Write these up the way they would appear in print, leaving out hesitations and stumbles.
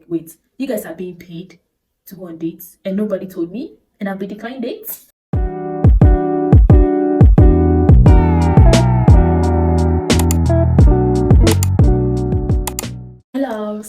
Wait, you guys are being paid to go on dates and nobody told me, and I've been declining dates?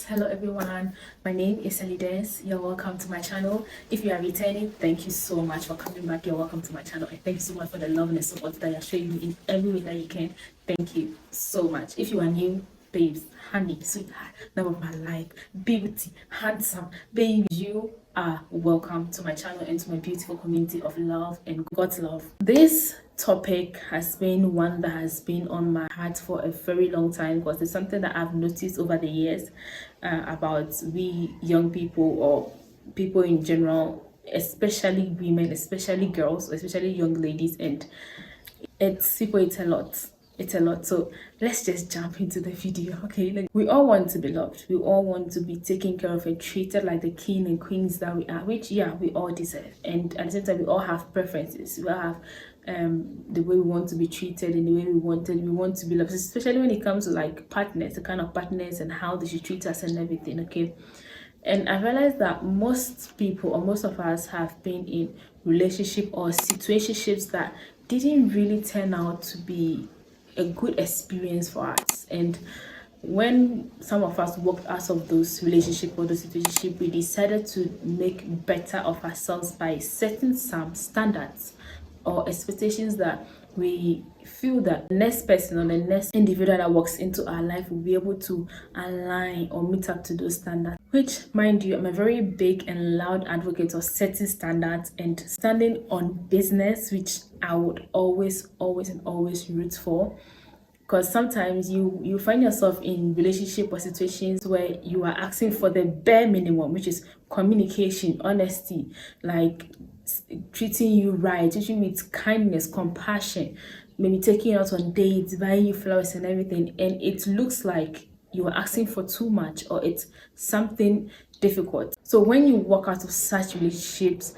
Hello everyone, my name is Elides. You're welcome to my channel. If you are returning, thank you so much for coming back. You're welcome to my channel, and thank you so much for the love and the support that you're showing me in every way that you can. Thank you so much. If you are new, babes, honey, sweetheart, love of my life, beauty, handsome, babe, you are welcome to my channel and to my beautiful community of love and God's love. This topic has been one that has been on my heart for a very long time, because it's something that I've noticed over the years about we young people, or people in general, especially women, especially girls, especially young ladies, and it's a lot. It's a lot. So let's just jump into the video. Okay, like, we all want to be loved, we all want to be taken care of and treated like the king and queens that we are, which, yeah, we all deserve. And at the same time, we all have preferences. We all have the way we want to be treated and the way we want to be loved, especially when it comes to like partners, the kind of partners and how they should treat us and everything. Okay, and I realized that most people, or most of us, have been in relationship or situationships that didn't really turn out to be a good experience for us. And when some of us walked out of those relationship or those situationship, we decided to make better of ourselves by setting some standards or expectations that we feel that the next person or the next individual that walks into our life will be able to align or meet up to those standards. Which, mind you, I'm a very big and loud advocate of setting standards and standing on business, which I would always and always root for. Because sometimes you find yourself in relationship or situations where you are asking for the bare minimum, which is communication, honesty, like treating you right, treating you with kindness, compassion, maybe taking you out on dates, buying you flowers and everything, and it looks like you are asking for too much, or it's something difficult. So when you walk out of such relationships,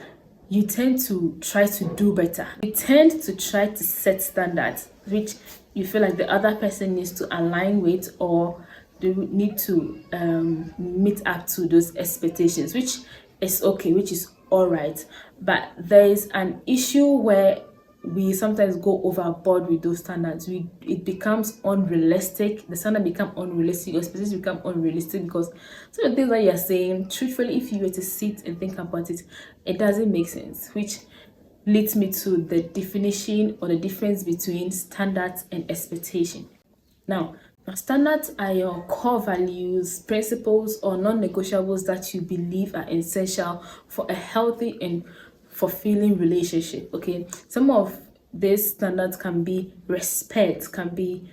you tend to try to do better. You tend to try to set standards which you feel like the other person needs to align with, or they need to meet up to those expectations, which is okay, which is all right. But there is an issue where we sometimes go overboard with those standards. It becomes unrealistic. The standard become unrealistic, or expectations become unrealistic, because some of the things that you're saying, truthfully, if you were to sit and think about it, it doesn't make sense. Which leads me to the definition or the difference between standards and expectation. Now, standards are your core values, principles, or non-negotiables that you believe are essential for a healthy and fulfilling relationship. Okay, some of these standards can be respect, can be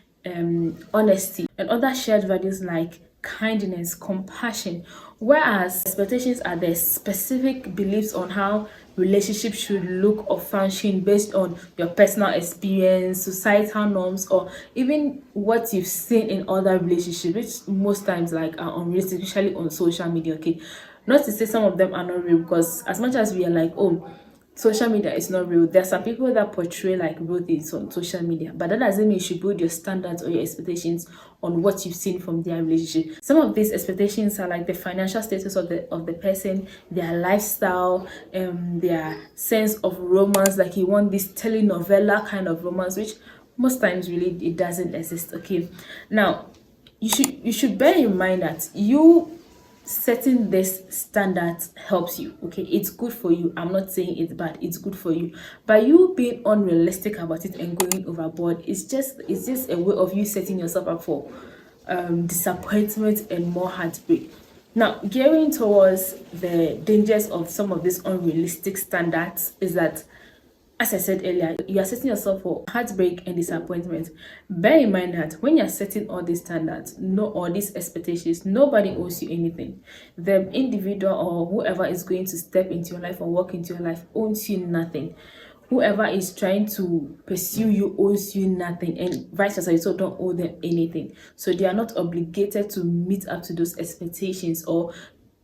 honesty, and other shared values like kindness, compassion, whereas expectations are the specific beliefs on how relationships should look or function based on your personal experience, societal norms, or even what you've seen in other relationships, which most times like are unrealistic, especially on social media. Okay, not to say some of them are not real, because as much as we are like, oh, social media is not real, there are some people that portray like real things on social media, but that doesn't mean you should build your standards or your expectations on what you've seen from their relationship. Some of these expectations are like the financial status of the person, their lifestyle, their sense of romance, like you want this telenovela kind of romance, which most times really it doesn't exist. Okay, now you should bear in mind that you setting this standards helps you. Okay, it's good for you. I'm not saying it's bad, it's good for you. But you being unrealistic about it and going overboard, it's just a way of you setting yourself up for disappointment and more heartbreak. Now, gearing towards the dangers of some of these unrealistic standards is that, as I said earlier, you are setting yourself for heartbreak and disappointment. Bear in mind that when you're setting all these standards, all these expectations, nobody owes you anything. The individual or whoever is going to step into your life or walk into your life owes you nothing. Whoever is trying to pursue you owes you nothing, and vice versa. You also don't owe them anything. So they are not obligated to meet up to those expectations or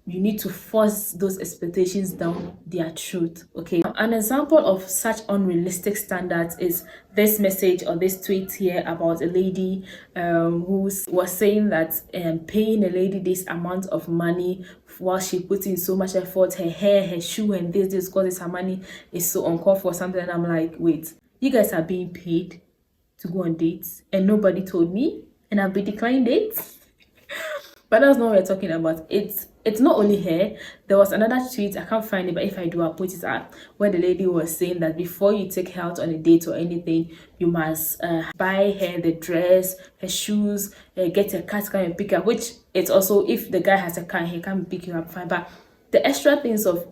you need to force those expectations down their throat. Okay, an example of such unrealistic standards is this message or this tweet here about a lady who was saying that paying a lady this amount of money while she puts in so much effort, her hair, her shoe, and this because it's her money, is so uncalled for something. And I'm like, wait, you guys are being paid to go on dates and nobody told me, and I've been declining dates? But that's not what we're talking about. It's not only her. There was another tweet, I can't find it, but if I do, I'll put it up, where the lady was saying that before you take her out on a date or anything, you must buy her the dress, her shoes, get a car to come and pick her, which it's also, if the guy has a car, he can pick you up fine. But the extra things of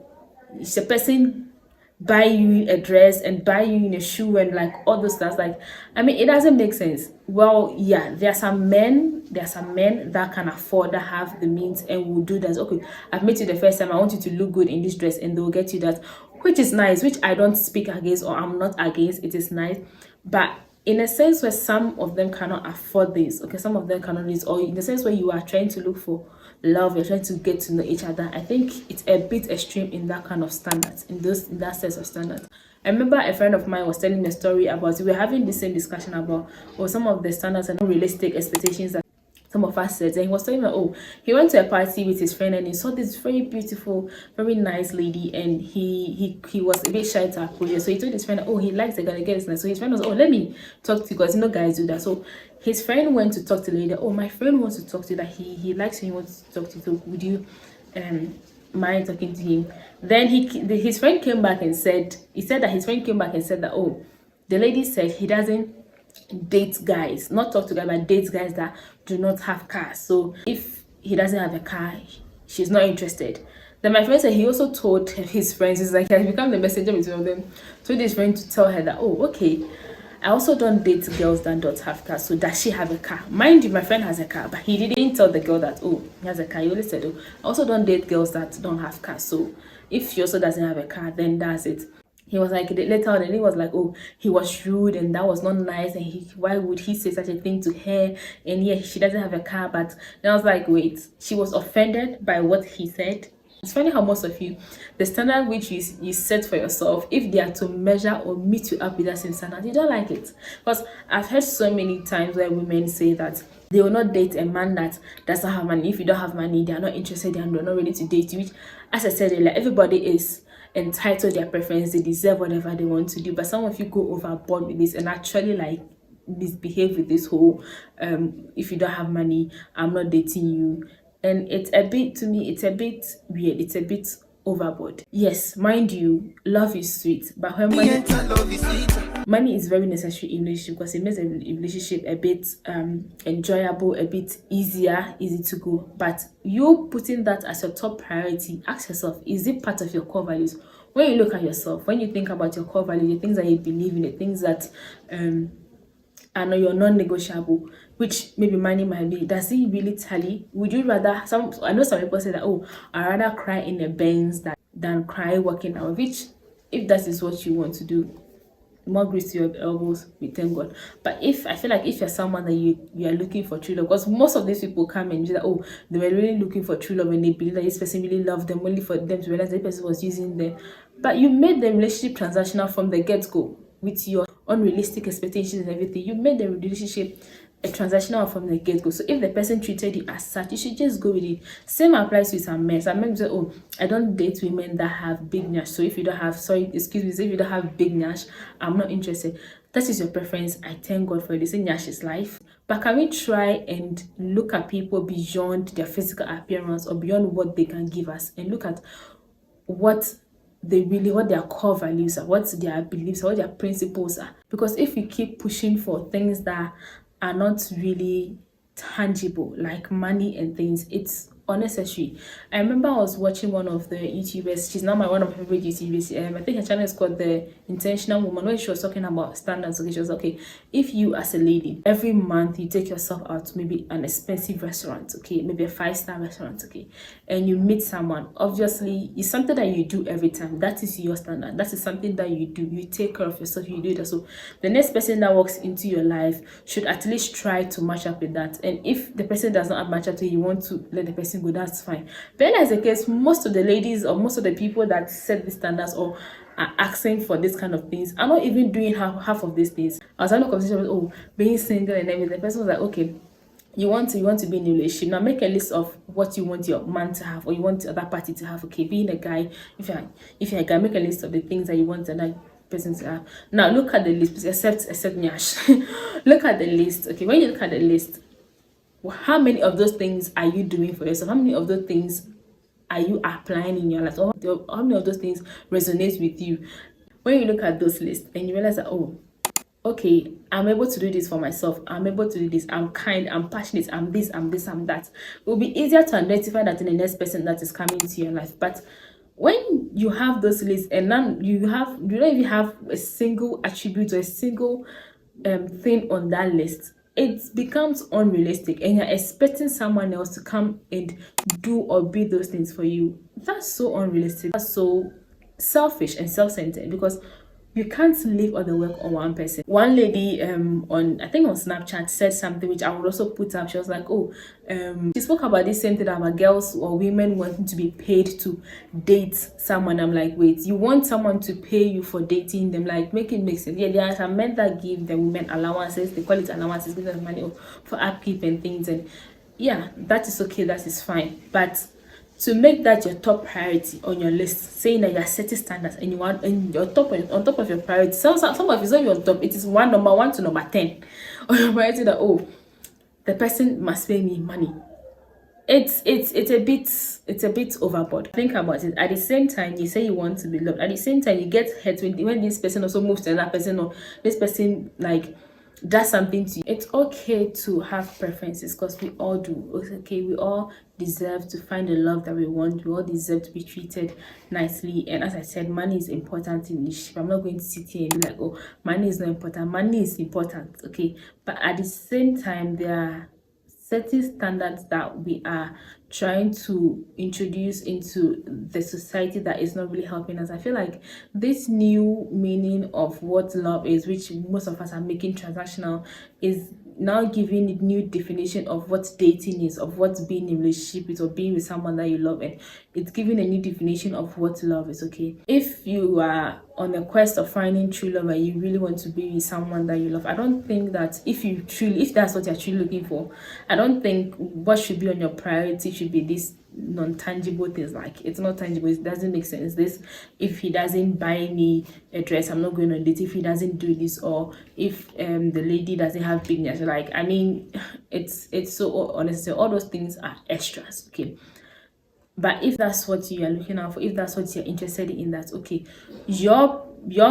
the person buy you a dress and buy you a shoe and like all those stuff, like, I mean, it doesn't make sense. Well, yeah, there are some men that can afford, that have the means and will do that. Okay, I've met you the first time, I want you to look good in this dress, and they'll get you that, which is nice, which I don't speak against, or I'm not against. It is nice, but in a sense where some of them cannot afford this, okay, some of them cannot do this, or in the sense where you are trying to look for love, you're trying to get to know each other, I think it's a bit extreme in that kind of standards, in that sense of standards. I remember a friend of mine was telling me a story about, we were having the same discussion about, or some of the standards and unrealistic expectations that some of us said. And he was telling me, oh, he went to a party with his friend and he saw this very beautiful, very nice lady, and he was a bit shy to approach her. So he told his friend, oh, he likes the guy, get nice. So his friend was, oh, let me talk to you, because guys do that. So his friend went to talk to the lady. Oh, my friend wants to talk to you, that he likes you, he wants to talk to you, so would you mind talking to him? Then his friend came back and said, that, oh, the lady said he doesn't date guys, not talk to guys, but date guys that do not have cars. So if he doesn't have a car, she's not interested. Then my friend said he also told his friends, he's like, he has become the messenger between them, told his friend to tell her that, oh, okay, I also don't date girls that don't have cars. So does she have a car? Mind you, my friend has a car, but he didn't tell the girl that, oh, he has a car. He only said, oh, I also don't date girls that don't have cars. So if she also doesn't have a car, then that's it. He was like, later on, and he was like, oh, he was rude and that was not nice, and why would he say such a thing to her? And yeah, she doesn't have a car. But then I was like, wait, she was offended by what he said. It's funny how most of you, the standard which you set for yourself, if they are to measure or meet you up with that same standard, you don't like it. Because I've heard so many times where women say that they will not date a man that doesn't have money. If you don't have money, they are not interested and they're not ready to date you. Which, as I said earlier, everybody is entitled their preference, they deserve whatever they want to do. But some of you go overboard with this and actually like misbehave with this whole if you don't have money, I'm not dating you. And it's a bit, to me, it's a bit weird, it's a bit overboard. Yes, mind you, love is sweet, but when money is very necessary in a relationship, because it makes a relationship a bit enjoyable, a bit easy to go. But you putting that as your top priority, ask yourself, is it part of your core values? When you look at yourself, when you think about your core values, the things that you believe in, the things that are your non-negotiable, which maybe money might be, does it really tally? Would you rather, I know some people say that, oh, I'd rather cry in a Benz than cry working out, which, if that is what you want to do, more grease to your elbows, we thank God. But I feel like if you're someone that you are looking for true love, because most of these people come and say that, oh, they were really looking for true love and they believe that this person really loved them, only for them to realize that this person was using them. But you made the relationship transactional from the get-go with your unrealistic expectations and everything. You made the relationship a transactional from the get-go. So if the person treated you as such, you should just go with it. Same applies to some men. Some men say, oh, I don't date women that have big nash. So if you don't have, if you don't have big nash, I'm not interested. That is your preference. I thank God for this. Nash is life. But can we try and look at people beyond their physical appearance or beyond what they can give us, and look at what their core values are, what their beliefs are, what their principles are? Because if you keep pushing for things that are not really tangible, like money and things, it's unnecessary. I remember I was watching one of the YouTubers. She's now one of my favorite YouTubers. I think her channel is called The Intentional Woman, where she was talking about standards. Okay, she was okay, if you as a lady, every month you take yourself out to maybe an expensive restaurant, okay, maybe a 5-star restaurant, okay, and you meet someone, obviously it's something that you do every time. That is your standard. That is something that you do. You take care of yourself, you do that. So the next person that walks into your life should at least try to match up with that. And if the person does not match up to you, you want to let the person single, that's fine. But as a case, most of the ladies or most of the people that set the standards or are asking for this kind of things are not even doing half of these things. I was having a conversation with, oh, being single and everything. The person was like, okay, you want to be in a relationship, now make a list of what you want your man to have or you want the other party to have. Okay, being a guy, if you're a guy, make a list of the things that you want the other person to have. Now look at the list, except Nyash. Look at the list. Okay, when you look at the list, how many of those things are you doing for yourself? How many of those things are you applying in your life? Or how many of those things resonate with you? When you look at those lists and you realize that, oh, okay, I'm able to do this for myself, I'm able to do this, I'm kind, I'm passionate, I'm this, I'm this, I'm that, it will be easier to identify that in the next person that is coming into your life. But when you have those lists and then you don't even have a single attribute or a single thing on that list, it becomes unrealistic and you're expecting someone else to come and do or be those things for you. That's so unrealistic. That's so selfish and self-centered, because you can't leave all the work on one person. One lady on, I think on Snapchat, said something which I would also put up. She was like, oh, she spoke about this same thing about girls or women wanting to be paid to date someone. I'm like, wait, you want someone to pay you for dating them? Like, make it make sense. Yeah, there are some men that give the women allowances, they call it allowances, give them money for upkeep and things, and yeah, that is okay, that is fine. But to make that your top priority on your list, saying that you're setting standards and you want and your top on top of your priority, some of it's not your top, it is number 1 to number 10 on your priority, that oh, the person must pay me money. It's a bit overboard. Think about it. At the same time, you say you want to be loved. At the same time, you get hurt when this person also moves to another person, or this person like does something to you. It's okay to have preferences, because we all do. It's okay, we all deserve to find the love that we want. We all deserve to be treated nicely. And as I said, money is important in this ship. I'm not going to sit here and be like, oh, money is not important. Money is important, okay? But at the same time, there are certain standards that we are trying to introduce into the society that is not really helping us. I feel like this new meaning of what love is, which most of us are making transactional, is now giving a new definition of what dating is, of what being in a relationship is, or being with someone that you love, and it's giving a new definition of what love is. Okay, if you are on a quest of finding true love and you really want to be with someone that you love, I don't think that if that's what you're truly looking for, I don't think what should be on your priority should be this non-tangible things. Like, it's not tangible, it doesn't make sense. This, if he doesn't buy me a dress, I'm not going on a date. If he doesn't do this, or if the lady doesn't have big nails, like, I mean, it's so unnecessary. All those things are extras, okay? But if that's what you are looking out for, if that's what you're interested in, that's okay. Your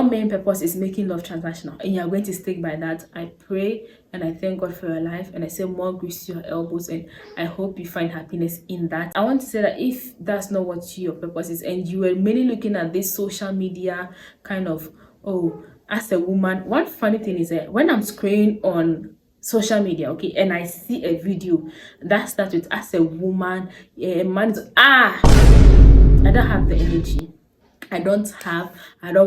main purpose is making love transactional, and you're going to stick by that. I pray and I thank God for your life, and I say more grace to your elbows, and I hope you find happiness in that. I want to say that if that's not what your purpose is, and you were mainly looking at this social media kind of, oh, as a woman, one funny thing is that when I'm scrolling on social media, okay, and I see a video that starts with as a woman, a man is, I don't have the energy. I don't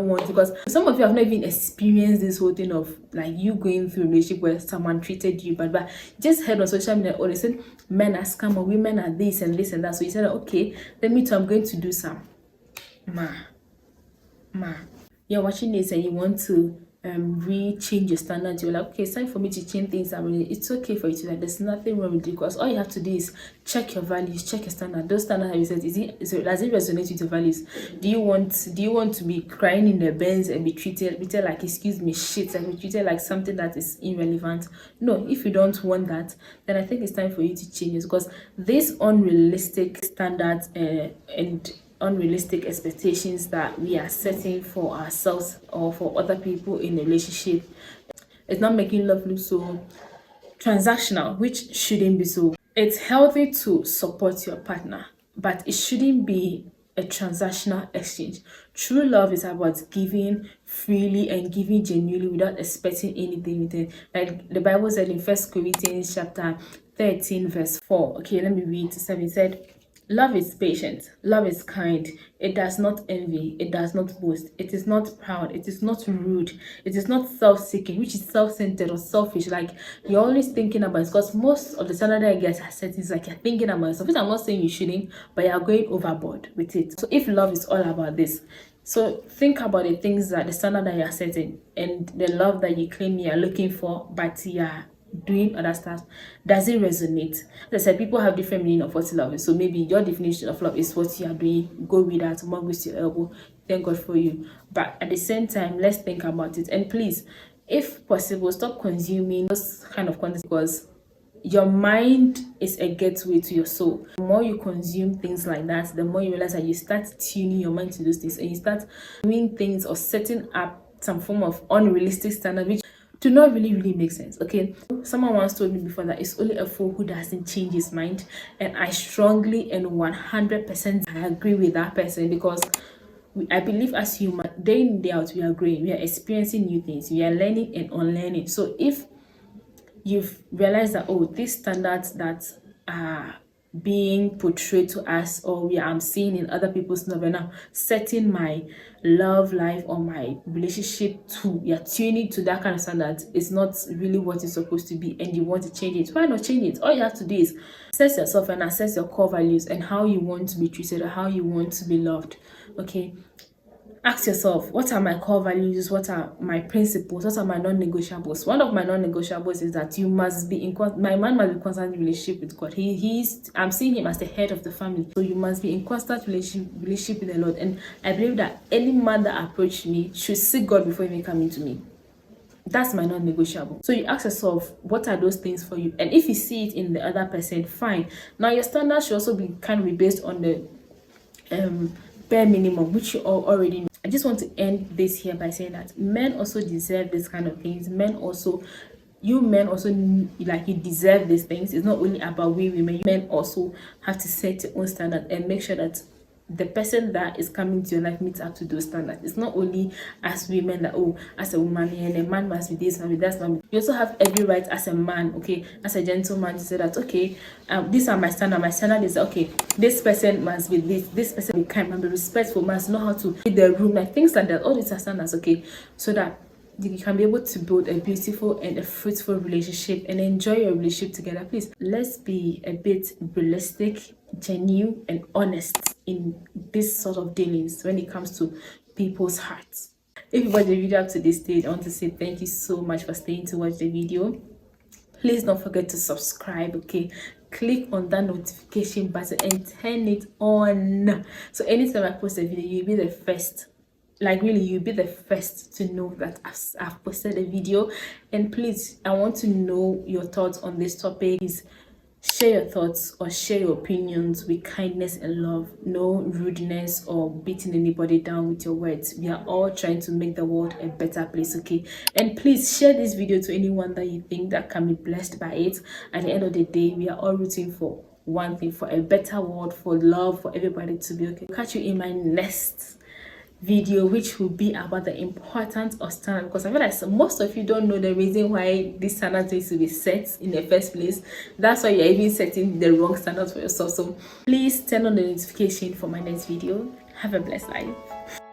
want, because some of you have not even experienced this whole thing of like you going through a relationship where someone treated you bad, but just heard on social media, or they said men are scam, or women are this and this and that. So you said, okay, let me too, I'm going to do some. You're watching this and you want to change your standards. You're like, okay, it's time for me to change things. I mean, it's okay for you to, like, there's nothing wrong with it, because all you have to do is check your values, check your standard. Those standards, have you said, does it resonate with your values? Do you want to be crying in the bends and be treated like, excuse me, shit, and be treated like something that is irrelevant? No, if you don't want that, then I think it's time for you to change it, because these unrealistic standards and unrealistic expectations that we are setting for ourselves or for other people in a relationship, it's not making love look so transactional, which shouldn't be so. It's healthy to support your partner, but it shouldn't be a transactional exchange. True love is about giving freely and giving genuinely without expecting anything in return. Like the Bible said in 1 Corinthians chapter 13 verse 4. Okay, let me read to 7. It said, Love is patient. Love is kind. It does not envy. It does not boast. It is not proud. It is not rude. It is not self-seeking, which is self-centered or selfish. Like you're always thinking about it. Because most of the standard I guess I said is like you're thinking about yourself. Which I'm not saying you shouldn't, but you're going overboard with it. So if love is all about this, so think about the things that the standard that you're setting and the love that you claim you're looking for, but yeah, doing other stuff, does it resonate? As I said, people have different meaning of what love is. So maybe your definition of love is what you are doing. Go with that, more with your elbow. Thank God for you. But at the same time, let's think about it. And please, if possible, stop consuming those kind of content, because your mind is a gateway to your soul. The more you consume things like that, the more you realize that you start tuning your mind to those things, and you start doing things or setting up some form of unrealistic standard, which do not really make sense. Okay, someone once told me before that it's only a fool who doesn't change his mind, and I strongly and 100% I agree with that person, because I believe as human, day in day out, we are growing, we are experiencing new things, we are learning and unlearning. So if you've realized that, oh, these standards that are being portrayed to us, or I'm seeing in other people's novel now, setting my love life or my relationship to, you're tuning to that kind of standards, is not really what it's supposed to be, and you want to change it. Why not change it? All you have to do is assess yourself and assess your core values and how you want to be treated or how you want to be loved. Okay, ask yourself, what are my core values? What are my principles? What are my non-negotiables? One of my non-negotiables is that you must be in my man must be in constant relationship with God. I'm seeing him as the head of the family, so you must be in constant relationship with the Lord. And I believe that any man that approached me should seek God before even coming to me. That's my non-negotiable. So you ask yourself, what are those things for you? And if you see it in the other person, fine. Now your standards should also be based on the bare minimum, which you all already know. I just want to end this here by saying that men also deserve this kind of things. You men also, like, you deserve these things. It's not only about we women. Men also have to set your own standard and make sure that the person that is coming to your life meets up to those standards. It's not only as women that, oh, as a woman, and a man must be this, man, that's man. You also have every right as a man, okay, as a gentleman, to say that, okay, these are my standard. My standard is, okay, this person must be this person be kind, must be respectful, must know how to read the room, like things like that. All these are standards, okay, so that you can be able to build a beautiful and a fruitful relationship and enjoy your relationship together. Please, let's be a bit realistic, genuine, and honest in this sort of dealings when it comes to people's hearts. If you watched the video up to this stage, I want to say thank you so much for staying to watch the video. Please don't forget to subscribe, okay? Click on that notification button and turn it on, so anytime I post a video, you'll be the first. Like, really, you'll be the first to know that I've posted a video. And please, I want to know your thoughts on this topic. Please share your thoughts or share your opinions with kindness and love. No rudeness or beating anybody down with your words. We are all trying to make the world a better place, okay? And please share this video to anyone that you think that can be blessed by it. At the end of the day, we are all rooting for one thing, for a better world, for love, for everybody to be okay. Catch you in my next video, which will be about the importance of standard, because I feel like most of you don't know the reason why this standard needs to be set in the first place. That's why you're even setting the wrong standards for yourself. So please turn on the notification for my next video. Have a blessed life.